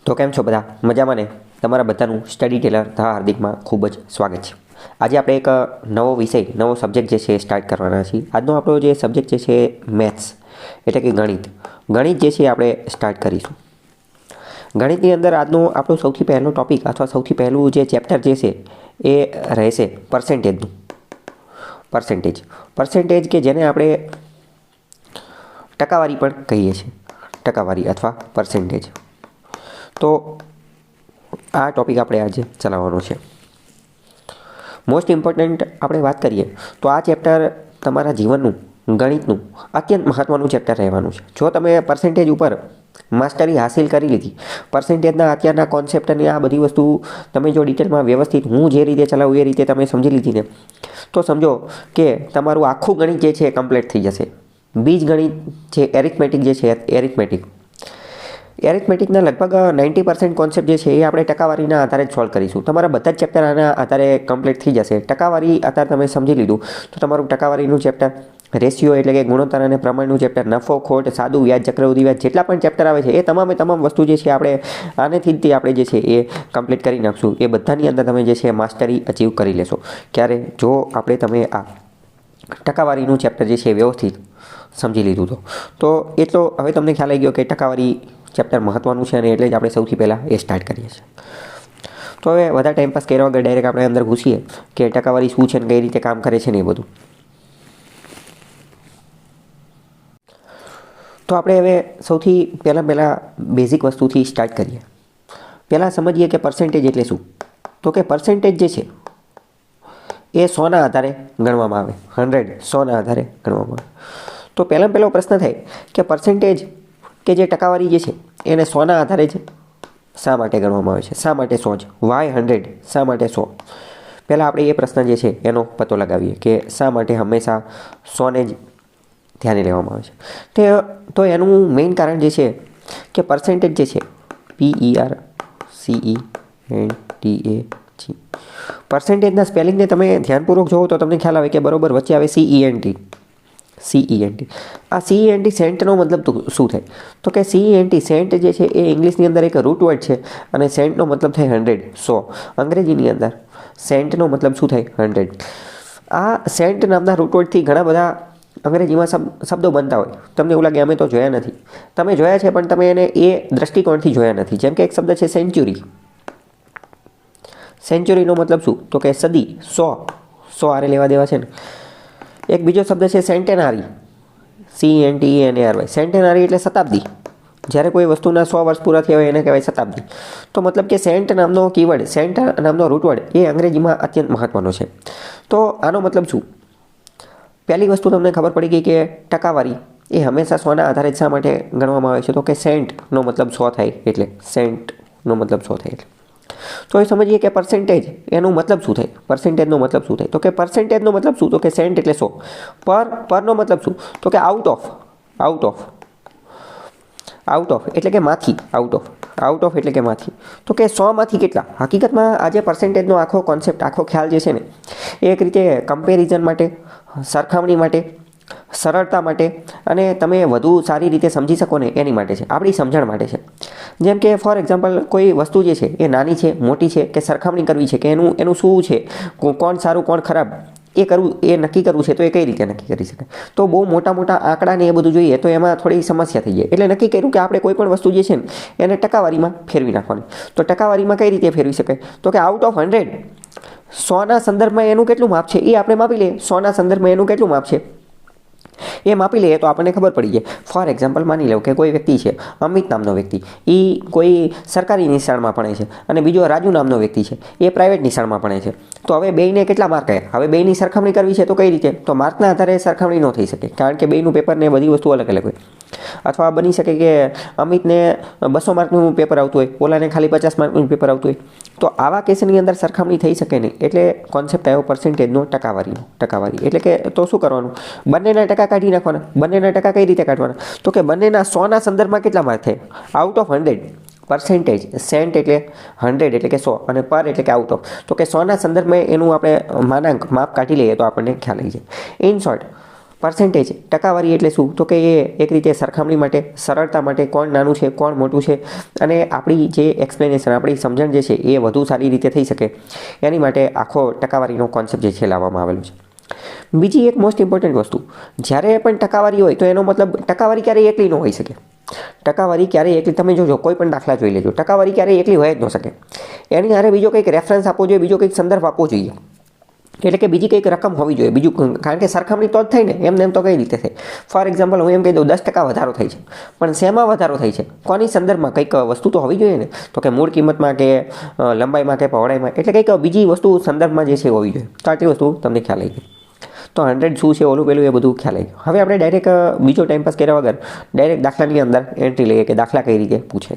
તો કેમ છો બધા મજામાં ને? તમારા બધાનું સ્ટડી ટેલર ધ હાર્દિકમાં ખૂબ જ સ્વાગત છે. આજે આપણે એક નવો વિષય નવો સબ્જેક્ટ જે છે એ સ્ટાર્ટ કરવાના છીએ. આજનો આપણો જે સબ્જેક્ટ જે છે મેથ્સ એટલે કે ગણિત જે છે આપણે સ્ટાર્ટ કરીશું. ગણિતની અંદર આજનો આપણો સૌથી પહેલો ટોપિક અથવા સૌથી પહેલું જે ચેપ્ટર જે છે એ રહેશે પર્સેન્ટેજ કે જેને આપણે ટકાવારી પણ કહીએ છીએ. ટકાવારી અથવા પર્સેન્ટેજ. તો આ ટોપિક આપણે આજે ચલાવવાનો છે. મોસ્ટ ઇમ્પોર્ટન્ટ આપણે વાત કરીએ તો આ ચેપ્ટર તમારા જીવનનું ગણિતનું અત્યંત મહત્ત્વનું ચેપ્ટર રહેવાનું છે. જો તમે પર્સેન્ટેજ ઉપર માસ્ટરી હાસિલ કરી લીધી, પર્સેન્ટેજના અત્યારના કોન્સેપ્ટની આ બધી વસ્તુ તમે જો ડિટેલમાં વ્યવસ્થિત હું જે રીતે ચલાવું એ રીતે તમે સમજી લીધી ને, તો સમજો કે તમારું આખું ગણિત જે છે એ કમ્પ્લીટ થઈ જશે. બીજ ગણિત જે એરિથમેટિક જે છે એરિથમેટિકના લગભગ 90% કોન્સેપ્ટ જે છે એ આપણે ટકાવારીના આધારે જ સોલ્વ કરીશું. તમારા બધા જ ચેપ્ટર આના આધારે કમ્પ્લીટ થઈ જશે. ટકાવારી આધારે તમે સમજી લીધું તો તમારું ટકાવારીનું ચેપ્ટર, રેશિયો એટલે કે ગુણોત્તર અને પ્રમાણનું ચેપ્ટર, નફો ખોટ, સાદું વ્યાજ, ચક્રવૃદ્ધિ વ્યાજ, જેટલા પણ ચેપ્ટર આવે છે એ તમામ વસ્તુ જે છે આપણે આનેથી જ આપણે જે છે એ કમ્પ્લીટ કરી નાખશું. એ બધાની અંદર તમે જે છે માસ્ટરી અચીવ કરી લેશો. ક્યારે? જો આપણે તમે આ ટકાવારીનું ચેપ્ટર જે છે વ્યવસ્થિત સમજી લીધું તો એટલો હવે તમને ખ્યાલ આવી ગયો કે ટકાવારી ચેપ્ટર મહત્ત્વનું છે અને એટલે જ આપણે સૌથી પહેલાં એ સ્ટાર્ટ કરીએ છીએ. તો હવે વધારે ટાઈમ પાસ કર્યા વગર ડાયરેક્ટ આપણે અંદર ઘૂસીએ કે ટકાવારી શું છે ને કઈ રીતે કામ કરે છે ને એ બધું. તો આપણે હવે સૌથી પહેલાં બેઝિક વસ્તુથી સ્ટાર્ટ કરીએ. પહેલાં સમજીએ કે પર્સેન્ટેજ એટલે શું. તો કે પર્સેન્ટેજ જે છે એ 100ના આધારે ગણવામાં આવે. 100ના આધારે ગણવામાં આવે. તો પહેલો પ્રશ્ન થાય કે પર્સેન્ટેજ કે જે ટકાવારી જે છે એને 100ના આધારે જ શા માટે ગણવામાં આવે છે? શા માટે 100 જ? વાય 100? શા માટે 100? પહેલાં આપણે એ પ્રશ્ન જે છે એનો પતો લગાવીએ કે શા માટે હંમેશા 100ને જ ધ્યાને લેવામાં આવે છે. તો એનું મેઇન કારણ જે છે કે પર્સેન્ટેજ જે છે PERCENTAG, પર્સેન્ટેજના સ્પેલિંગને તમે ધ્યાનપૂર્વક જોવો તો તમને ખ્યાલ આવે કે બરોબર વચ્ચે આવે CENT. આ CENT સેન્ટનો મતલબ શું થાય? તો કે CENT સેન્ટ જે છે એ ઇંગ્લિશની અંદર એક રૂટ વર્ડ છે અને સેન્ટનો મતલબ થાય 100. અંગ્રેજીની અંદર સેન્ટનો મતલબ શું થાય? 100. આ સેન્ટ નામના રૂટ વર્ડથી ઘણા બધા અંગ્રેજીમાં શબ્દો બનતા હોય. તમને એવું લાગે અમે તો જોયા નથી. તમે જોયા છે પણ તમે એને એ દ્રષ્ટિકોણથી જોયા નથી. જેમ કે એક શબ્દ છે સેન્ચુરી. સેન્ચુરીનો મતલબ શું? તો કે સદી, 100 આરે લેવા દેવા છે ને. એક બીજો શબ્દ છે સેન્ટેનારી, CENTENARY. સેન્ટેનારી એટલે શતાબ્દી. જ્યારે કોઈ વસ્તુના 100 વર્ષ પૂરા થયા હોય એને કહેવાય શતાબ્દી. તો મતલબ કે સેન્ટ નામનો કીવર્ડ, સેન્ટ નામનો રૂટવર્ડ એ અંગ્રેજીમાં અત્યંત મહત્ત્વનો છે. તો આનો મતલબ શું? પહેલી વસ્તુ તમને ખબર પડી ગઈ કે ટકાવારી એ હંમેશા 100ના આધારે શા માટે ગણવામાં આવે છે? તો કે સેન્ટનો મતલબ 100 થાય એટલે. સેન્ટનો મતલબ 100 થાય એટલે. તો એ સમજીએ કે પર્સેન્ટેજ એનો મતલબ શું થાય? પર્સેન્ટેજનો મતલબ શું થાય? તો કે પર્સેન્ટેજનો મતલબ શું? તો કે સેન્ટ એટલે 100. પરનો મતલબ શું? તો કે આઉટ ઓફ એટલે કે માંથી. આઉટ ઓફ એટલે કે માંથી. તો કે 100માંથી કેટલા? હકીકતમાં આજે પર્સેન્ટેજનો આખો કોન્સેપ્ટ, આખો ખ્યાલ જે છે ને એ એક રીતે કમ્પેરિઝન માટે, સરખામણી માટે, સરળતા માટે અને તમે વધુ સારી રીતે સમજી શકો ને એની માટે છે. આપણી સમજણ માટે છે. જેમ કે ફોર એક્ઝામ્પલ કોઈ વસ્તુ જે છે એ નાની છે, મોટી છે કે સરખામણી કરવી છે કે એનું શું છે, કોણ સારું કોણ ખરાબ એ નક્કી કરવું છે તો એ કઈ રીતે નક્કી કરી શકાય? તો બહુ મોટા આંકડા ને એ બધું જોઈએ તો એમાં થોડી સમસ્યા થઈ જાય. એટલે નક્કી કર્યું કે આપણે કોઈ પણ વસ્તુ જે છે ને એને ટકાવારીમાં ફેરવી નાખવાની. તો ટકાવારીમાં કઈ રીતે ફેરવી શકાય? તો કે આઉટ ઓફ 100 100ના સંદર્ભમાં એનું કેટલું માપ છે એ આપણે માપી લઈએ. 100ના સંદર્ભમાં એનું કેટલું માપ છે એ માપી લઈએ તો આપણને ખબર પડી જાય. ફોર એક્ઝામ્પલ માની લો કે કોઈ વ્યક્તિ છે, અમિત નામનો વ્યક્તિ, એ કોઈ સરકારી નિશાળમાં ભણે છે અને બીજો રાજુ નામનો વ્યક્તિ છે એ પ્રાઇવેટ નિશાળમાં ભણે છે. તો હવે બેયને કેટલા માર્ક આવ્યા? હવે બેયની સરખામણી કરવી છે તો કઈ રીતે? તો માર્કના આધારે સરખામણી ન થઈ શકે કારણ કે બેયનું પેપર ને બધી વસ્તુ અલગ હોય. અથવા બની શકે કે અમિતને 200 માર્કનું પેપર આવતું હોય, ઓલાને ખાલી 50 માર્કનું પેપર આવતું હોય. તો આવા કેસની અંદર સરખામણી થઈ શકે નહીં. એટલે કોન્સેપ્ટ આવ્યો પર્સેન્ટેજનો, ટકાવારી. એટલે કે તો શું કરવાનું? બંનેના ટકા કાઢી નાખવાના. બંનેના ટકા કઈ રીતે કાઢવાના? તો કે બંનેના 100ના સંદર્ભમાં કેટલા માર્ક થાય? Out of 100. પર્સેન્ટેજ, સેન્ટ એટલે 100 એટલે કે 100 અને પર એટલે કે આઉટ ઓફ. તો કે 100ના સંદર્ભમાં એનું આપણે માપ કાઢી લઈએ તો આપણને ખ્યાલ આવી જાય. ઇન શોર્ટ પર્સન્ટેજ ટકાવારી એટલે શું? તો કે એ એક રીતે સરખામણી માટે, સરળતા માટે કોણ નાનું છે કોણ મોટું છે અને આપણી જે એક્સપ્લેનેશન, આપણી સમજણ જે છે એ વધુ સારી રીતે થઈ શકે એની માટે આખો ટકાવારીનો કોન્સેપ્ટ જે છે લાવવામાં આવેલો છે. બીજી એક મોસ્ટ ઇમ્પોર્ટન્ટ વસ્તુ, જ્યારે પણ ટકાવારી હોય તો એનો મતલબ ટકાવારી ક્યારેય એકલી ન હોઈ શકે. ટકાવારી ક્યારેય એકલી, તમે જોજો કોઈ પણ દાખલા જોઈ લેજો, ટકાવારી ક્યારેય એકલી હોય જ ન શકે. એની હારે બીજો કંઈક રેફરન્સ આપવો જોઈએ, બીજો કંઈક સંદર્ભ આપવો જોઈએ, એટલે કે બીજી કંઈક રકમ હોવી જોઈએ બીજું, કારણ કે સરખામણી તો જ થાય ને, એમ તો કઈ રીતે થાય? ફોર એક્ઝામ્પલ હું એમ કહી દઉં 10% વધારો થાય છે, પણ શેમાં વધારો થાય છે? કોની સંદર્ભમાં? કંઈક વસ્તુ તો હોવી જોઈએ ને. તો કે મૂળ કિંમતમાં કે લંબાઈમાં કે પહોળાઈમાં, એટલે કંઈક બીજી વસ્તુ સંદર્ભમાં જે છે હોવી જોઈએ. તો આટલી વસ્તુ તમને ખ્યાલ આવી ગઈ. તો 100 શું છે, ઓલું પેલું, એ બધું ખ્યાલ આવી ગયું. હવે આપણે ડાયરેક્ટ બીજો ટાઈમપાસ કર્યા વગર ડાયરેક્ટ દાખલાની અંદર એન્ટ્રી લઈએ કે દાખલા કઈ રીતે પૂછે.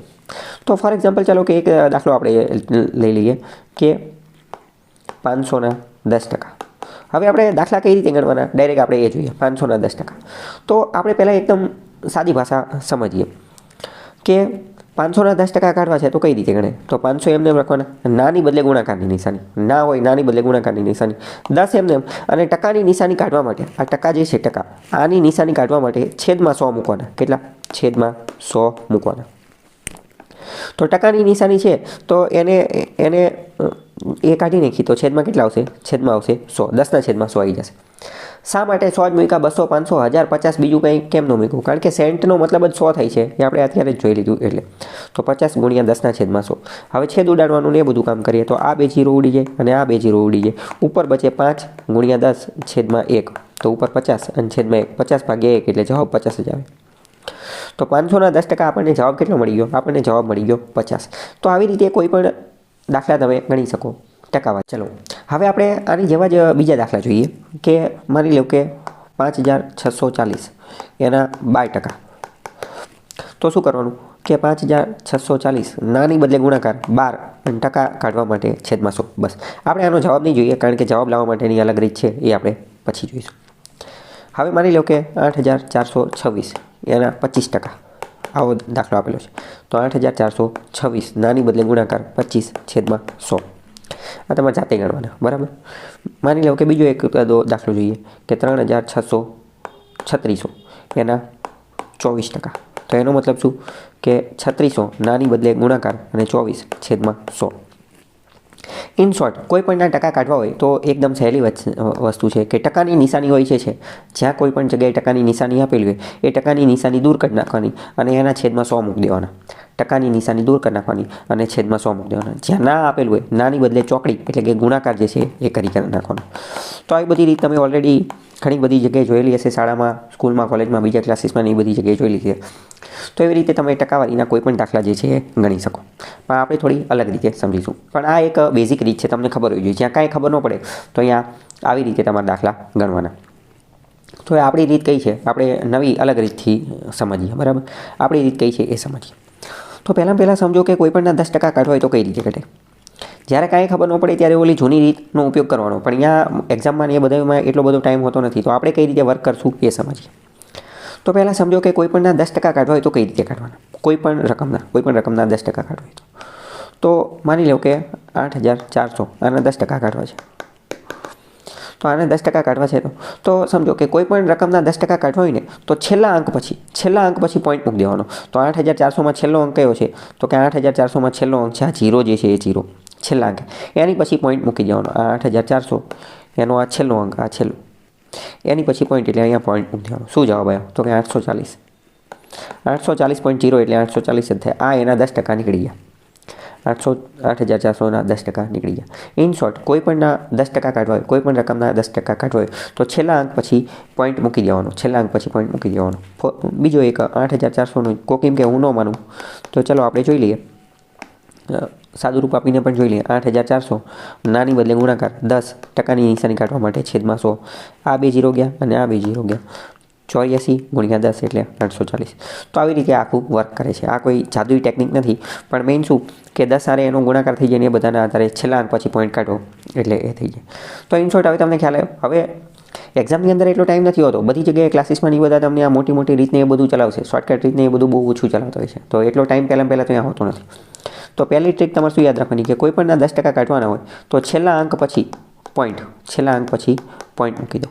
તો ફોર એક્ઝામ્પલ ચાલો કે એક દાખલો આપણે લઈ લઈએ કે 500 ના 10%. હવે આપણે દાખલા કઈ રીતે ગણવાના, ડાયરેક્ટ આપણે એ જોઈએ. 500 ના 10%. તો આપણે પહેલાં એકદમ સાદી ભાષા સમજીએ કે 500 ના 10% કાઢવા છે તો કઈ રીતે ગણે? તો 500 એમને રાખવાના, નાની બદલે ગુણાકારની નિશાની, ના હોય નાની બદલે ગુણાકારની નિશાની, 10 એમને, અને ટકાની નિશાની કાઢવા માટે, આ ટકા જે છે ટકા, આની નિશાની કાઢવા માટે છેદમાં 100 મૂકવાના. કેટલા? છેદમાં 100 મૂકવાના. તો ટકાની નિશાની છે તો એને એ કાઢી નાખી તો છેદમાં કેટલા આવશે? છેદમાં આવશે 100. 10 ના છેદમાં 100 આવી જશે. શા માટે 100 જ મૂક્યા? 200, 500, 1000, 50 બીજું કંઈ કેમ ન મૂક્યું? કારણ કે સેન્ટનો મતલબ જ 100 થાય છે, એ આપણે અત્યારે જ જોઈ લીધું. એટલે તો 50 ગુણ્યા 10 ના છેદમાં 100. હવે છેદ ઉડાડવાનું ને એ બધું કામ કરીએ તો આ 2 0 ઉડી જાય અને આ 2 0 ઉડી જાય. ઉપર બચે 5 ગુણ્યા 10 છેદમાં 1, તો ઉપર 50 અને છેદમાં 1, 50 ભાગ્યા 1 એટલે જવાબ 50 જ આવે. તો 500 ના 10% આપણને જવાબ કેટલો મળી ગયો? આપણને જવાબ મળી ગયો 50. તો આવી રીતે કોઈ પણ દાખલા તમે ગણી શકો ટકાવારી. ચલો હવે આપણે આની જેવા જ બીજા દાખલા જોઈએ કે માની લો કે 5640 એના 12%. તો શું કરવાનું કે 5640 નાની બદલે ગુણાકાર 12 અને ટકા કાઢવા માટે છેદમાં 100. બસ, આપણે આનો જવાબ નહીં જોઈએ કારણ કે જવાબ લાવવા માટેની અલગ રીત છે, એ આપણે પછી જોઈશું. હવે માની લો કે 8426 એના 25%. આવો દાખલો આપેલો છે. તો 8426 નાની બદલે ગુણાકાર 25 છેદમાં 100. આ તમારે જાતે ગણવાના, બરાબર. માની લો કે બીજો એક દાખલો જોઈએ કે 3636 એના 24%. તો એનો મતલબ શું કે 3600 નાની બદલે ગુણાકાર અને 24 છેદમાં 100. ઇન શોર્ટ, કોઈ પણના ટકા કાઢવા હોય તો એકદમ સહેલી વસ્તુ છે કે ટકાની નિશાની હોય છે, જ્યાં કોઈ પણ જગ્યાએ ટકાની નિશાની આપેલી હોય એ ટકાની નિશાની દૂર કરી નાખવાની અને એના છેદમાં 100 મૂકી દેવાના. ટકાની નિશાની દૂર કરી નાખવાની અને છેદમાં 100 મૂકી દેવાના. જ્યાં ના આપેલું હોય નાની બદલે ચોકડી એટલે કે ગુણાકાર જે છે એ કરી નાખવાનો. તો આવી બધી રીત તમે ઓલરેડી ઘણી બધી જગ્યાએ જોયેલી હશે, શાળામાં, સ્કૂલમાં, કોલેજમાં, બીજા ક્લાસીસમાં એ બધી જગ્યાએ જોયેલી છે. તો એવી રીતે તમે ટકાવારીના કોઈ પણ દાખલા જે છે એ ગણી શકો. પણ આપણે થોડી અલગ રીતે સમજીશું. પણ આ એક બેઝિક રીત છે, તમને ખબર હોવી જોઈએ. જ્યાં કાંઈ ખબર ન પડે તો અહીંયા આવી રીતે તમારા દાખલા ગણવાના. તો આપણી રીત કઈ છે, આપણે નવી અલગ રીતથી સમજીએ, બરાબર. આપણી રીત કઈ છે એ સમજીએ. તો પહેલાં સમજો કે કોઈ પણના 10% કાઢવા હોય તો કઈ રીતે કાઢે. જ્યારે કાંઈ ખબર ન પડે ત્યારે ઓલી જૂની રીતનો ઉપયોગ કરવાનો. પણ અહીંયા એક્ઝામમાં એ બધામાં એટલો બધો ટાઈમ હોતો નથી, તો આપણે કઈ રીતે વર્ક કરશું એ સમજીએ. તો પહેલાં સમજો કે કોઈ પણના 10% કાઢવા હોય તો કઈ રીતે કાઢવાના. કોઈ પણ રકમના 10% કાઢવા હોય તો માની લો કે 8400 આના 10% કાઢવા છે. તો આને 10% કાઢવા છે તો સમજો કે કોઈ પણ રકમના 10% કાઢવા હોય ને તો છેલ્લા અંક પછી પોઈન્ટ મૂકી દેવાનો. તો 8400માં છેલ્લો અંક કયો છે? તો કે 8400માં છેલ્લો અંક છે આ 0 જે છે એ 0 છેલ્લા અંક, એની પછી પોઈન્ટ મૂકી દેવાનો. આ 8400 એનો આ છેલ્લો અંક, આ છેલ્લો, એની પછી પોઈન્ટ એટલે અહીંયા પોઈન્ટ મૂકી દેવાનો. શું જવાબ આવ્યો? તો કે 840. 840.0 એટલે 840 જ થાય. આ એના 10% નીકળી ગયા. 8400ના 10% નીકળી ગયા. ઇન શોર્ટ, કોઈ પણના 10% કાઢવા હોય, કોઈ પણ રકમના 10% કાઢવા હોય તો છેલ્લા અંક પછી પોઈન્ટ મૂકી દેવાનો. બીજો એક 8400નું કોકીમ કે હું ન માનું તો ચલો આપણે જોઈ લઈએ, સાદું રૂપ આપીને પણ જોઈ લઈએ. 8400 નાની બદલે ગુણાકાર 10%ની નિશાની કાઢવા માટે છેદમાં 100. આ 2 0 ગયા અને આ 2 0 ગયા. 84 ગુણ્યા 10 એટલે 840. તો આવી રીતે આખું વર્ક કરે છે. આ કોઈ જાદુઈ ટેકનિક નથી, પણ મેઇન શું કે 10 સારે એનો ગુણાકાર થઈ જાય ને એ બધાના આધારે છેલ્લા અંક પછી પોઈન્ટ કાઢો એટલે એ થઈ જાય. તો ઇન શોર્ટ હવે તમને ખ્યાલ આવ્યો. હવે એક્ઝામની અંદર એટલો ટાઈમ નથી હોતો. બધી જગ્યાએ ક્લાસીસમાં એ બધા તમને આ મોટી રીતને એ બધું ચલાવશે, શોર્ટકટ રીતને એ બધું બહુ ઓછું ચલાવતા હોય છે. તો એટલો ટાઈમ પહેલાં તો અહીંયા હોતો નથી. તો પહેલી ટ્રીક તમારે શું યાદ રાખવાની કે કોઈ પણના 10% કાઢવાના હોય તો છેલ્લા અંક પછી પોઈન્ટ મૂકી દો.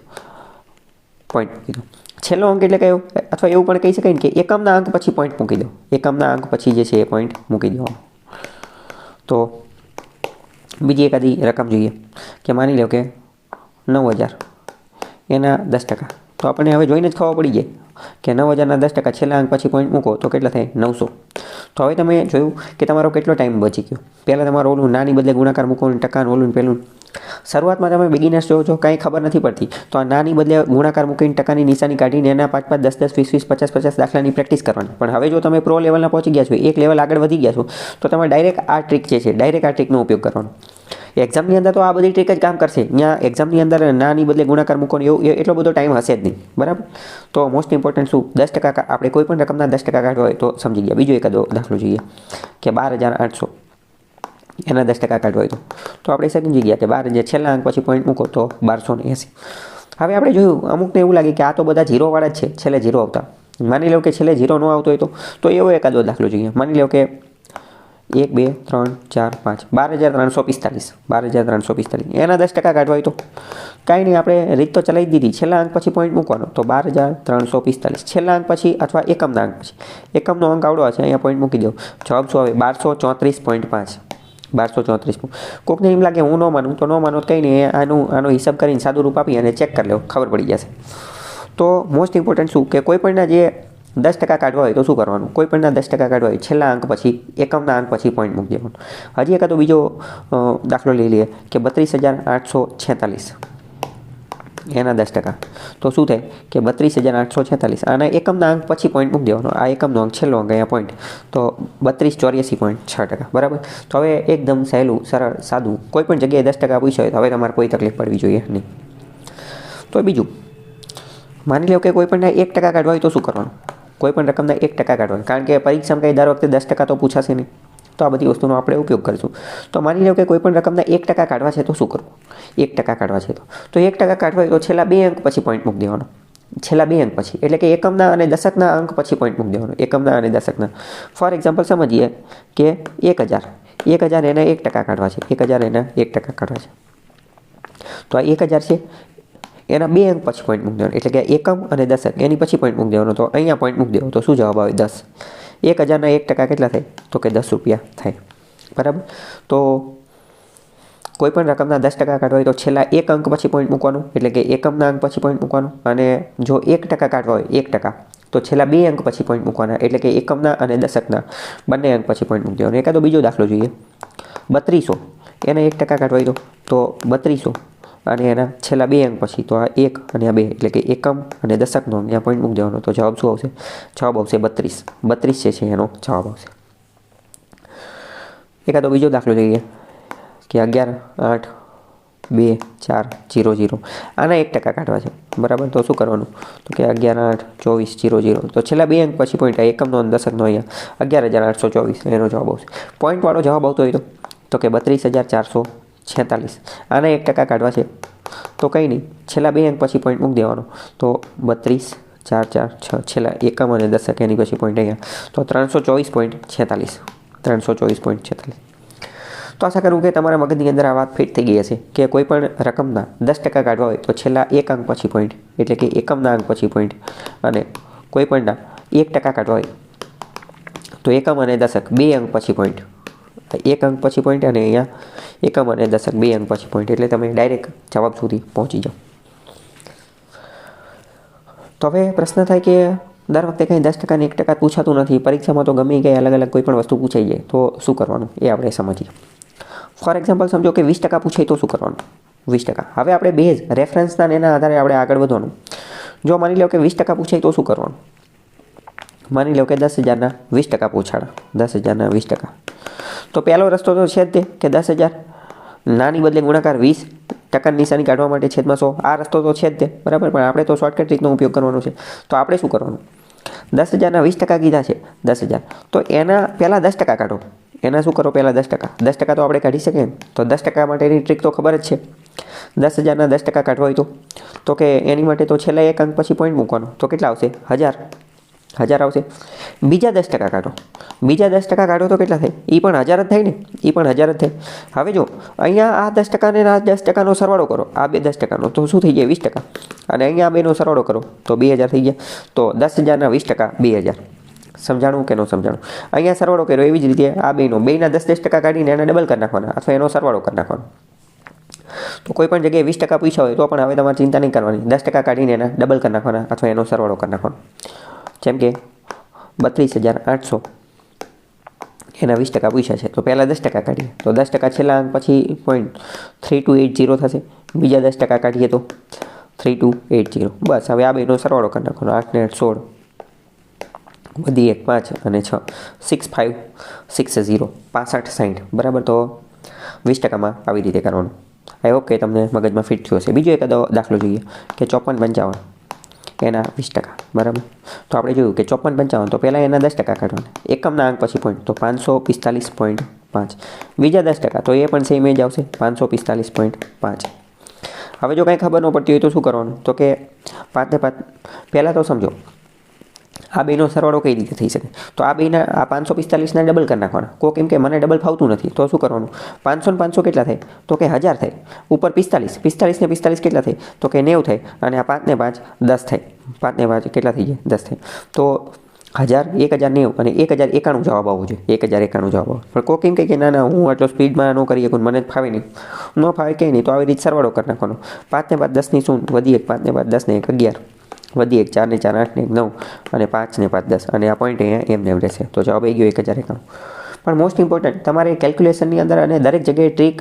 પોઈન્ટ મૂકી દો. છેલ્લો અંક એટલે કયો, અથવા એવું પણ કહી શકાય ને કે એકમના અંક પછી પોઈન્ટ મૂકી દો. એકમના અંક પછી જે છે એ પોઈન્ટ મૂકી દો. તો બીજી એકાદી રકમ જોઈએ કે માની લો કે 9,000 એના 10%. તો આપણને હવે જોઈને જ ખબર પડી જાય કે 9,000ના 10% છેલ્લા અંક પછી પોઈન્ટ મૂકો તો કેટલા થાય? 900. તો હવે તમે જોયું કે તમારો કેટલો ટાઈમ બચી ગયો. પહેલાં તમારો ઓલું નાની બદલે ગુણાકાર મૂકો ને ટકાનું ઓલું પેલું. શરૂઆતમાં તમે બિગિનર્સ જો કાંઈ ખબર નથી પડતી તો આ નાની બદલે ગુણાકાર મૂકીને ટકાની નિશાની કાઢીને એના 5, 10, 20, 20, 50, 50 દાખલાની પ્રેક્ટિસ કરવાની. પણ હવે જો તમે પ્રો લેવલના પહોંચી ગયા છો, એક લેવલ આગળ વધી ગયા છો, તો તમે ડાયરેક્ટ આ ટ્રીક જે છે ડાયરેક્ટ આ ટ્રીકનો ઉપયોગ કરવાનો. એક્ઝામની અંદર તો આ બધી ટ્રીક જ કામ કરશે. ત્યાં એક્ઝામની અંદર નાની બદલે ગુણાકાર મૂકો એવું એટલો બધો ટાઈમ હશે જ નહીં. બરાબર. તો મોસ્ટ ઇમ્પોર્ટન્ટ શું, 10% આપણે કોઈ પણ રકમના 10% કાઢવા હોય તો સમજી ગયા. બીજો એકાદો દાખલો જોઈએ કે 12,800 એના 10% કાઢવા હોય તો આપણે સમજી ગયા કે 12 છેલ્લા અંક પછી પોઈન્ટ મૂકો તો 1280. હવે આપણે જોયું અમુકને એવું લાગે કે આ તો બધા ઝીરોવાળા જ છે, છેલ્લે ઝીરો આવતા. માની લો કે છેલ્લે ઝીરો ન આવતો હોય તો એવો એકાદો દાખલો જોઈએ. માની લો કે 1, 2, 3, 4, 5 12,345 12,345 એના 10% કાઢવા હોય તો કાંઈ નહીં, આપણે રીત તો ચલાવી દીધી. છેલ્લા અંક પછી પોઈન્ટ મૂકવાનો તો 12,345 છેલ્લા અંક પછી અથવા એકમના અંક પછી. એકમનો અંક આવડો છે, અહીંયા પોઈન્ટ મૂકી દો. જવાબ શું આવે? 1234.5. 1234. કોકને એમ લાગે હું ન માનું તો ન માનો, કંઈ નહીં, આનો હિસાબ કરીને સાદું રૂપ આપી અને ચેક કરી લો, ખબર પડી જશે. તો મોસ્ટ ઇમ્પોર્ટન્ટ શું કે કોઈ પણના જે 10% કાઢવા હોય તો શું કરવાનું? કોઈ પણના 10% કાઢવા હોય છેલ્લા અંક પછી એકમના અંક પછી પોઈન્ટ મૂકી દેવાનું. હજી એકાદો બીજો દાખલો લઈ લઈએ કે 32,846 એના 10%. તો શું થાય કે 32,846 આના એકમના અંક પછી પોઈન્ટ મૂકી દેવાનો. આ એકમનો અંક છેલ્લો અંક અહીંયા પોઈન્ટ તો 32,84.6%. બરાબર. તો હવે એકદમ સહેલું, સરળ, સાદું. કોઈ પણ જગ્યાએ 10% પૂછ્યો હોય તો હવે તમારે કોઈ તકલીફ પડવી જોઈએ નહીં. તો બીજું માની લો કે કોઈ પણ 1% કાઢવા હોય તો શું કરવાનું? કોઈ પણ રકમના 1% કાઢવાનું, કારણ કે પરીક્ષામાં કંઈ દર વખતે 10% તો પૂછાશે નહીં. તો આ બધી વસ્તુનો આપણે ઉપયોગ કરીશું. તો માની લો કે કોઈ પણ રકમના 1% કાઢવા છે તો શું કરવું? 1% કાઢવા છે તો 1% કાઢવા હોય તો છેલ્લા 2 અંક પછી પોઈન્ટ મૂકી દેવાનો. છેલ્લા 2 અંક પછી એટલે કે એકમના અને દશકના અંક પછી પોઈન્ટ મૂકી દેવાનો. એકમના અને દશકના. ફોર એક્ઝામ્પલ સમજીએ કે 1,000 એના 1% કાઢવા છે. 1,000 એના 1% કાઢવા છે. તો આ 1,000 છે એના 2 અંક પછી પોઈન્ટ મૂકી દેવાનો. એટલે કે એકમ અને દશક એની પછી પોઈન્ટ મૂકી દેવાનો. તો અહીંયા પોઈન્ટ મૂકી દેવો તો શું જવાબ આવે? 10. 1,000ના 1% કેટલા થાય? તો કે 10 રૂપિયા થાય. બરાબર. તો કોઈ પણ રકમના 10% કાઢવા હોય તો છેલ્લા 1 અંક પછી પોઈન્ટ મૂકવાનું. એટલે કે એકમના અંક પછી પોઈન્ટ મૂકવાનું. અને જો 1% કાઢવા હોય 1% તો છેલ્લા 2 અંક પછી પોઈન્ટ મૂકવાના. એટલે કે એકમના અને દશકના બંને અંક પછી પોઈન્ટ મૂકી દેવાનો. એકાદો બીજો દાખલો જોઈએ. 3200 એના 1% કાઢવા હોય તો 3200 અને એના છેલ્લા 2 અંક પછી તો આ 1 અને આ 2 એટલે કે એકમ અને દશકનો અહીંયા પોઈન્ટ મૂકી દેવાનો. તો જવાબ શું આવશે? જવાબ આવશે 32. 32 છે એનો જવાબ આવશે. એકાદો બીજો દાખલો લઈએ કે 11, 8, 2, 4, 0, 0 આના 1% કાઢવા છે. બરાબર. તો શું કરવાનું? તો કે 11, 8, 24, 0, 0 તો છેલ્લા 2 અંક પછી પોઈન્ટ એકમનો અને દશકનો અહીંયા 11,824 એનો જવાબ આવશે. પોઈન્ટવાળો જવાબ આવતો હોય તો કે 32,446 આના 1% કાઢવા છે તો કંઈ નહીં, છેલ્લા 2 અંક પછી પોઈન્ટ મૂકી દેવાનો. તો 32, 4, 4, 6 છેલ્લા એકમ અને દશક એની પછી પોઈન્ટ અહીંયા તો 324.46. 324.46. તો આશા કરું કે તમારા મગજની અંદર આ વાત ફિટ થઈ ગઈ હશે કે કોઈ પણ રકમના 10% કાઢવા હોય તો છેલ્લા 1 અંક પછી પોઈન્ટ એટલે કે એકમના અંક પછી પોઈન્ટ, અને કોઈ પણના 1% કાઢવા હોય તો એકમ અને દશક 2 અંક પછી પોઈન્ટ. 1 અંક પછી પોઈન્ટ અને અહીંયા એકમ અને દશક 2 અંક પછી પોઈન્ટ. એટલે તમે ડાયરેક્ટ જવાબ સુધી પહોંચી જાઓ. તો હવે પ્રશ્ન થાય કે દર વખતે કંઈ 10% ને 1% પૂછાતું નથી. પરીક્ષામાં તો ગમે કંઈ અલગ અલગ કોઈ પણ વસ્તુ પૂછાઈ જાય તો શું કરવાનું એ આપણે સમજીએ. ફોર એક્ઝામ્પલ સમજો કે 20% પૂછાય તો શું કરવાનું? 20%. હવે આપણે બેઝ રેફરન્સના એના આધારે આપણે આગળ વધવાનું. જો માની લો કે 20% પૂછાય તો શું કરવાનું? માની લો કે 10,000ના 20% પૂછાડા. 10,000ના 20%. તો પહેલો રસ્તો તો છે જ તે કે 10,000 નાની બદલે ગુણાકાર 20% નિશાની કાઢવા માટે છેદમાં 100. આ રસ્તો તો છે જ તે. બરાબર. પણ આપણે તો શોર્ટકટ ટ્રીકનો ઉપયોગ કરવાનો છે. તો આપણે શું કરવાનું? 10,000ના 20% કીધા છે. 10,000 તો એના પહેલાં 10% કાઢો. એના શું કરો? પહેલાં 10%. 10% તો આપણે કાઢી શકીએ ને. તો 10% માટેની ટ્રીક તો ખબર જ છે. 10,000ના 10% કાઢવા હોય તો કે એની માટે તો છેલ્લા 1 અંક પછી પોઈન્ટ મૂકવાનો. તો કેટલા આવશે? 1000. 1000 આવશે. બીજા 10% કાઢો. બીજા 10% કાઢો તો કેટલા થાય? એ પણ 1000 જ થાય ને, એ પણ 1000 જ થાય. હવે જો અહીંયા આ 10% ને આ 10%નો સરવાળો કરો, આ બે 10%નો તો શું થઈ જાય? 20%. અને અહીંયા આ બેનો સરવાળો કરો તો 2000 થઈ ગયા. તો 10,000ના 20% 2000. સમજાણું કે ન સમજાણું? અહીંયા સરવાળો કર્યો એવી જ રીતે આ બેના 10% કાઢીને એને ડબલ કરી નાખવાના અથવા એનો સરવાળો કરી નાખવાનો. તો કોઈ પણ જગ્યાએ 20% પૂછ્યા હોય તો પણ હવે તમારે ચિંતા નહીં કરવાની, 10% કાઢીને એના ડબલ કરી નાખવાના અથવા એનો સરવાળો કરી નાખવાનો. જેમ કે 32,800 એના 20% પૂછ્યા છે તો પહેલાં 10% કાઢીએ તો 10% છેલ્લા અંક પછી 0.3280 થશે. બીજા 10% કાઢીએ તો 3280. બસ હવે આ બેનો સરવાળો કરી નાખવાનો. 8 ને 8 16, વધી 1 5 અને 6 6 5 6 0 65 60. બરાબર. તો 20%માં આવી રીતે કરવાનું. આઈ હોપ કે તમને મગજમાં ફિટ થયો હશે. બીજો એકાદો દાખલો જોઈએ કે 54 55 એના 20%. બરાબર. તો આપણે જોયું કે 54 55 તો પહેલાં એના 10% કાઢવાના. એકમના અંક પછી પોઈન્ટ તો 545.5. બીજા 10% તો એ પણ સેમ જ આવશે 545.5. હવે જો કાંઈ ખબર ન પડતી હોય તો શું કરવાનું? તો કે 5 ને 5 પહેલાં તો સમજો આ બેનો સરવાળો કઈ રીતે થઈ શકે? તો આ બેના આ 545ના ડબલ કરી નાખવાના. કેમ કે મને ડબલ ફાવતું નથી તો શું કરવાનું? 500 ને 500 કેટલા થાય? તો કે 1000 થાય. ઉપર 45 45 ને 45 કેટલા થાય? તો કે 90 થાય. અને આ 5 ને 5 10 થાય. 5 ને 5 કેટલા થઈ જાય? 10 થાય. તો 1000 1090 અને 1091 જવાબ આવવો જોઈએ. 1091 જવાબ આવે. પણ કેમ કે ના હું આટલો સ્પીડમાં ન કરી શકું, મને ફાવે નહીં, ન ફાવે કંઈ નહીં. તો આવી રીતે સરવાળો કરી નાખવાનો. 5 ને 5 10 ની 0, વધી 1 5 ને 5 10 ને 1 11, વધી 1 4 ને 4 8 ને 1 9 અને 5 ને 5 10 અને આ પોઈન્ટ અહીંયા એમને એમ રહેશે. તો જવાબ આવી ગયો 1091. પણ મોસ્ટ ઇમ્પોર્ટન્ટ તમારે કેલ્ક્યુલેશનની અંદર અને દરેક જગ્યાએ ટ્રીક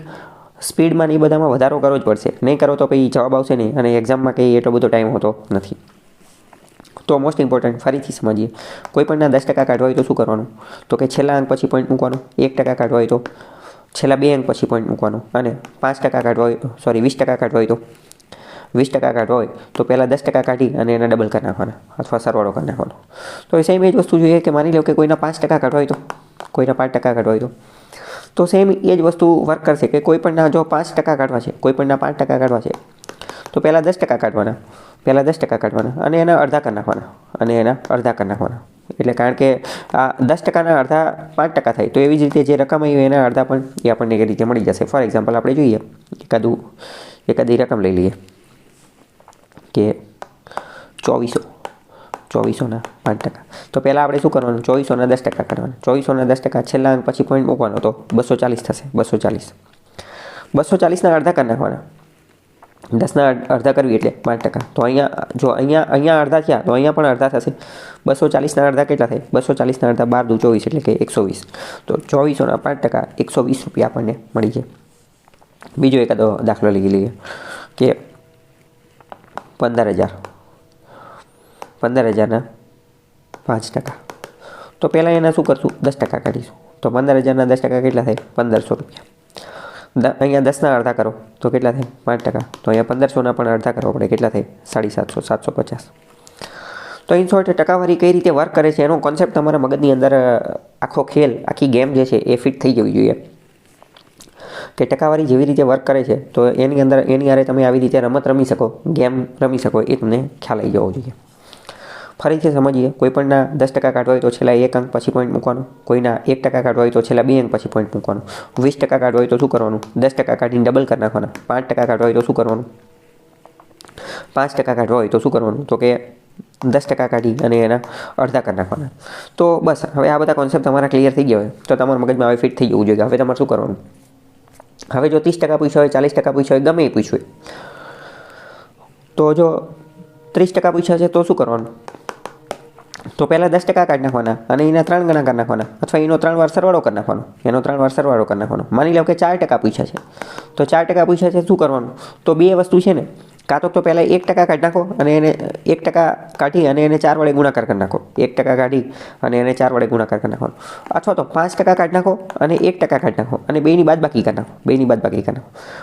સ્પીડમાં એ બધામાં વધારો કરવો જ પડશે. નહીં કરો તો પછી જવાબ આવશે નહીં અને એક્ઝામમાં કંઈ એટલો બધો ટાઈમ હોતો નથી. તો મોસ્ટ ઇમ્પોર્ટન્ટ ફરીથી સમજીએ. કોઈ પણના 10% કાઢવા હોય તો શું કરવાનું? તો કે છેલ્લા અંક પછી પોઈન્ટ મૂકવાનો. 1% કાઢવા હોય તો છેલ્લા 2 અંક પછી પોઈન્ટ મૂકવાનો. અને 5% કાઢવા હોય 20% કાઢવા હોય તો 20% કાઢવા હોય તો પહેલાં 10% કાઢી અને એના ડબલ કરી નાખવાના અથવા સરવાળો કરી નાખવાનો. તો સેમ એ જ વસ્તુ જોઈએ કે માની લો કે કોઈના 5% કાઢવા હોય તો કોઈના 5% કાઢવા હોય તો સેમ એ જ વસ્તુ વર્ક કરશે કે કોઈ પણના જો 5% કાઢવા છે, કોઈ પણના 5% કાઢવા છે તો પહેલાં 10% કાઢવાના, પહેલાં 10% કાઢવાના અને એના અડધા કરી નાખવાના અને એના અડધા કરી નાખવાના. એટલે કારણ કે આ 10%ના અડધા 5% થાય તો એવી જ રીતે જે રકમ આવી એના અડધા પણ એ આપણને એ રીતે મળી જશે. ફોર એક્ઝામ્પલ આપણે જોઈએ એકાદી રકમ લઈ લઈએ કે 2400ના 5%. તો પહેલાં આપણે શું કરવાનું? 2400ના 10% કાઢવાના. 2400ના 10% છેલ્લા અંક પછી પોઈન્ટ મૂકવાનો તો 240 થશે. 240ના અડધા કરી નાખવાના. 10ના અડધા કરવી એટલે 5%. તો અહીંયા અડધા થયા તો અહીંયા પણ અડધા થશે. 240ના અડધા કેટલા થાય? 240ના અડધા 12 દુ 24 એટલે કે 120. તો 2400ના 5% 120 રૂપિયા આપણને મળી જાય. બીજો એકાદો દાખલો લઈ લઈએ કે 15,000ના 5%. તો પહેલાં એના શું કરશું? 10% કાઢીશું. તો 15,000ના 10% કેટલા થાય? 1500 રૂપિયા. અહીંયા 10ના અડધા કરો તો કેટલા થાય? 5%. તો અહીંયા 1500ના પણ અડધા કરવા પડે. કેટલા થાય? 750 750. તો ઇન શોર્ટ ટકાવારી કઈ રીતે વર્ક કરે છે એનો કોન્સેપ્ટ તમારા મગજની અંદર આખો ખેલ, આખી ગેમ જે છે એ ફિટ થઈ જવી જોઈએ. કે ટકાવારી જેવી રીતે વર્ક કરે છે તો એની આરે તમે આવી રીતે રમત રમી શકો, ગેમ રમી શકો, એ તમને ખ્યાલ આવી જવો જોઈએ. ફરીથી સમજીએ. કોઈ પણના 10% કાઢવા હોય તો છેલ્લા 1 અંક પછી પોઈન્ટ મૂકવાનો. કોઈના 1% કાઢવા હોય તો છેલ્લા 2 અંક પછી પોઈન્ટ મૂકવાનો. 20% કાઢવા હોય તો શું કરવાનું? 10% કાઢીને ડબલ કરી નાખવાના. 5% કાઢવા હોય તો શું કરવાનું? 5% કાઢવા હોય તો શું કરવાનું? તો કે 10% કાઢી અને એના અડધા કરી નાખવાના. તો બસ હવે આ બધા કોન્સેપ્ટ તમારા ક્લિયર થઈ ગયા હોય તો તમારા મગજમાં હવે ફિટ થઈ જવું જોઈએ. હવે તમારે શું કરવાનું? હવે જો 30% પૂછ્યા હોય, 40% પૂછ્યા હોય, ગમે એ પૂછ્યું હોય તો જો 30% પૂછ્યા છે તો શું કરવાનું? તો પહેલાં 10% કાઢી નાખવાના અને એના 3 ગણા કરી નાખવાના અથવા એનો 3 વાર સરવાળો કરી નાખવાનો. એનો 3 વાર સરવાળો કરી નાખવાનો. માની લો કે 4% પૂછ્યા છે તો 4% પૂછ્યા છે શું કરવાનું? તો બે વસ્તુ છે ને, કાં તો પહેલાં 1% કાઢી નાખો અને એને 1% કાઢી અને એને 4 વડે ગુણાકાર કરી નાખો. 1% કાઢી અને એને 4 વડે ગુણાકાર કરી નાખવાનો. અથવા તો 5% કાઢી નાખો અને 1% કાઢી નાખો અને બેની બાદબાકી કરી નાખો.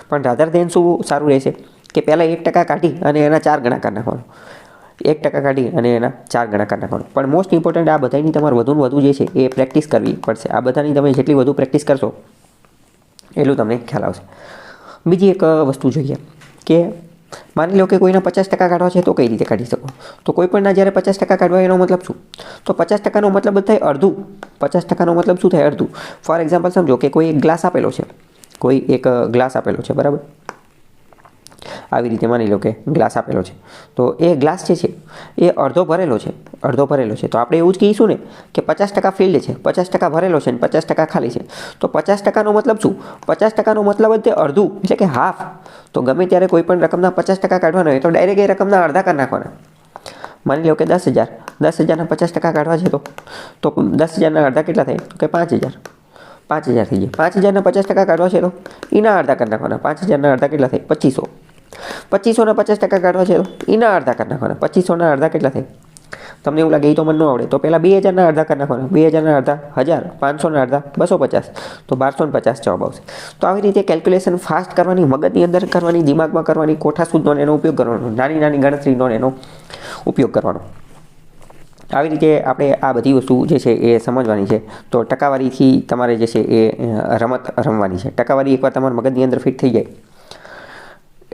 પણ રાધર દેન શું સારું રહેશે કે પહેલાં 1% કાઢી અને એના 4 ગણા કરી નાખવાનો. 1% કાઢી અને એના 4 ગણા કરી નાખવાનો. પણ મોસ્ટ ઇમ્પોર્ટન્ટ આ બધાની તમારે વધુને વધુ જે છે એ પ્રેક્ટિસ કરવી પડશે. આ બધાની તમે જેટલી વધુ પ્રેક્ટિસ કરશો એટલું તમને ખ્યાલ આવશે. બીજી એક વસ્તુ જોઈએ કે માની લો કે કોઈના 50% કાઢવા છે તો કઈ રીતે કાઢી શકો? તો કોઈ પણના જ્યારે 50% કાઢવા એનો મતલબ શું? તો 50%નો મતલબ થાય અડધું. 50%નો મતલબ શું થાય? અડધું. ફોર એક્ઝામ્પલ સમજો કે કોઈ એક ગ્લાસ આપેલો છે, બરાબર? આવી રીતે માની લો કે ગ્લાસ આપેલો છે, તો એ ગ્લાસ જે છે એ અડધો ભરેલો છે. તો આપણે એવું જ કહીશું ને કે 50% ફિલ્ડ છે, 50% ભરેલો છે અને 50% ખાલી છે. તો 50%નો મતલબ શું? 50%નો મતલબ જ તે અડધું, એટલે કે હાફ. તો ગમે ત્યારે કોઈ પણ રકમના 50% કાઢવાના હોય તો ડાયરેક્ટ એ રકમના અડધા કરી નાખવાના. માની લો કે 10,000, 10,000ના 50% કાઢવા છે તો 10,000ના અડધા કેટલા થાય? તો કે 5,000. 5,000 થઈ જાય. 5,000ના 50% કાઢવા છે તો એના અડધા કરી નાખવાના. 5,000ના અડધા કેટલા થાય? 2,500. 2,500ના 50% કાઢવા છે તો એના અડધા કરી નાખવાના. 2,500ના અડધા કેટલા થાય? તમને એવું લાગે એ તો મને ન આવડે, તો પહેલાં 2,000ના અડધા કરી નાખવાના. 2,000ના અડધા 1,000, 500ના અડધા 250, તો 1,250 જવાબ આવશે. તો આવી રીતે કેલ્ક્યુલેશન ફાસ્ટ કરવાની, મગજની અંદર કરવાની, દિમાગમાં કરવાની, કોઠા સુધનો એનો ઉપયોગ કરવાનો, નાની નાની ગણતરીનો એનો ઉપયોગ કરવાનો. આવી રીતે આપણે આ બધી વસ્તુ જે છે એ સમજવાની છે. તો ટકાવારીથી તમારે જે છે એ રમત રમવાની છે. ટકાવારી એકવાર તમારા મગજની અંદર ફિટ થઈ જાય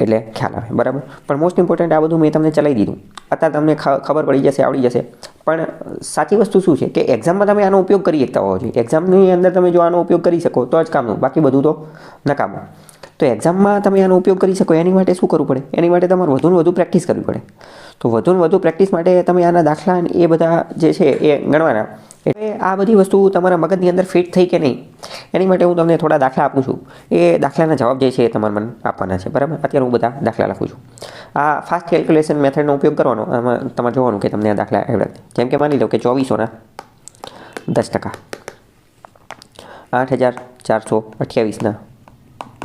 એટલે ખ્યાલ આવે, બરાબર? પણ મોસ્ટ ઇમ્પોર્ટન્ટ આ બધું મેં તમને ચલાવી દીધું. અત્યારે તમને ખબર પડી જશે, આવડી જશે. પણ સાચી વસ્તુ શું છે કે એક્ઝામમાં તમે આનો ઉપયોગ કરી શકતા હોવો જોઈએ. એક્ઝામની અંદર તમે જો આનો ઉપયોગ કરી શકો તો જ કામનું, બાકી બધું તો નકામું. તો એક્ઝામમાં તમે આનો ઉપયોગ કરી શકો એની માટે શું કરવું પડે? એની માટે તમારે વધુને વધુ પ્રેક્ટિસ કરવી પડે. તો વધુને વધુ પ્રેક્ટિસ માટે તમે આના દાખલા એ બધા જે છે એ ગણવાના. એટલે આ બધી વસ્તુ તમારા મગજની અંદર ફિટ થઈ કે નહીં એની માટે હું તમને થોડા દાખલા આપું છું. એ દાખલાના જવાબ જે છે એ તમારે મને આપવાના છે, બરાબર? અત્યારે હું બધા દાખલા લખું છું. આ ફાસ્ટ કેલ્ક્યુલેશન મેથડનો ઉપયોગ કરવાનો. આમાં તમારે જોવાનું કે તમને આ દાખલા આવડે. જેમ કે માની લો કે 2400ના 10%, 8,428ના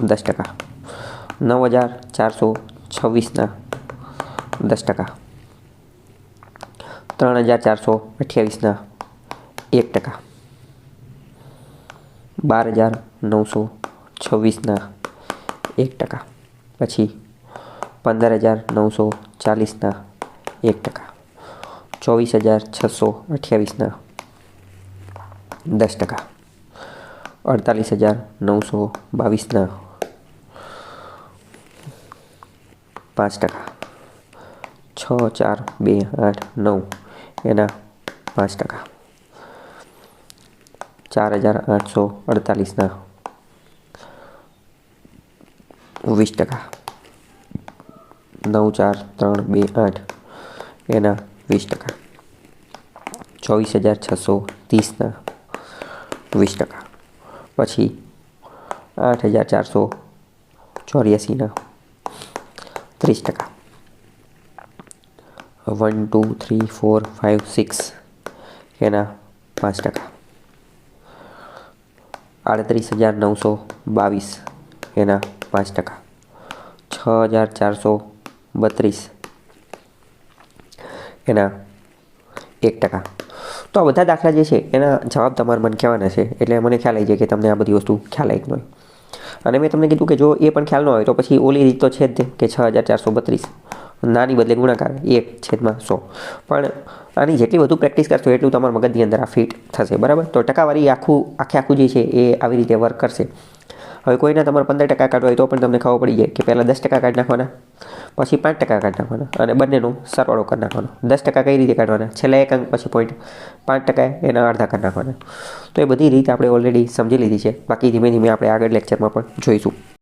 10%, 9,426ના 10%, 3,428ના 1%, 12,926ના 1%, પછી 15,940ના 1%, 24,628ના 10%, 48,922ના 5%, 6, 4, 2, 8, 9 એના 5%, 4,848ના 20%, 9, 4, 3, 2, 8 એના 20%, 24,630ના 20%, પછી 8,484ના 30%, 1, 2, 3, 4, 5, 6 એના 5%, 38,922 એના 5%, 6,432 એના 1%. તો આ બધા દાખલા જે છે એના જવાબ તમારે મને કહેવાના છે. એટલે મને ખ્યાલ આવી જાય કે તમને આ બધી વસ્તુ ખ્યાલ આવી હોય. અને મેં તમને કીધું કે જો એ પણ ખ્યાલ ન હોય તો પછી ઓલી રીત તો છે જ તે કે 6,432 નાની બદલે ગુણાકાર 1/100. પણ આની જેટલી વધુ પ્રેક્ટિસ કરશો એટલું તમારા મગજની અંદર આ ફિટ થશે, બરાબર? તો ટકાવારી આખું જે છે એ આવી રીતે વર્ક કરશે. હવે કોઈના તમારે 15% કાઢવા હોય તો પણ તમને ખબર પડી જાય કે પહેલાં 10% કાઢી નાખવાના, પછી 5% કાઢી નાખવાના અને બંનેનો સરવાળો કરી નાખવાનો. 10% કઈ રીતે કાઢવાના? છેલ્લા એક અંક પછી પોઈન્ટ, 5% એના અડધા કરી નાખવાના. તો એ બધી રીત આપણે ઓલરેડી સમજી લીધી છે. બાકી ધીમે ધીમે આપણે આગળ લેક્ચરમાં પણ જોઈશું.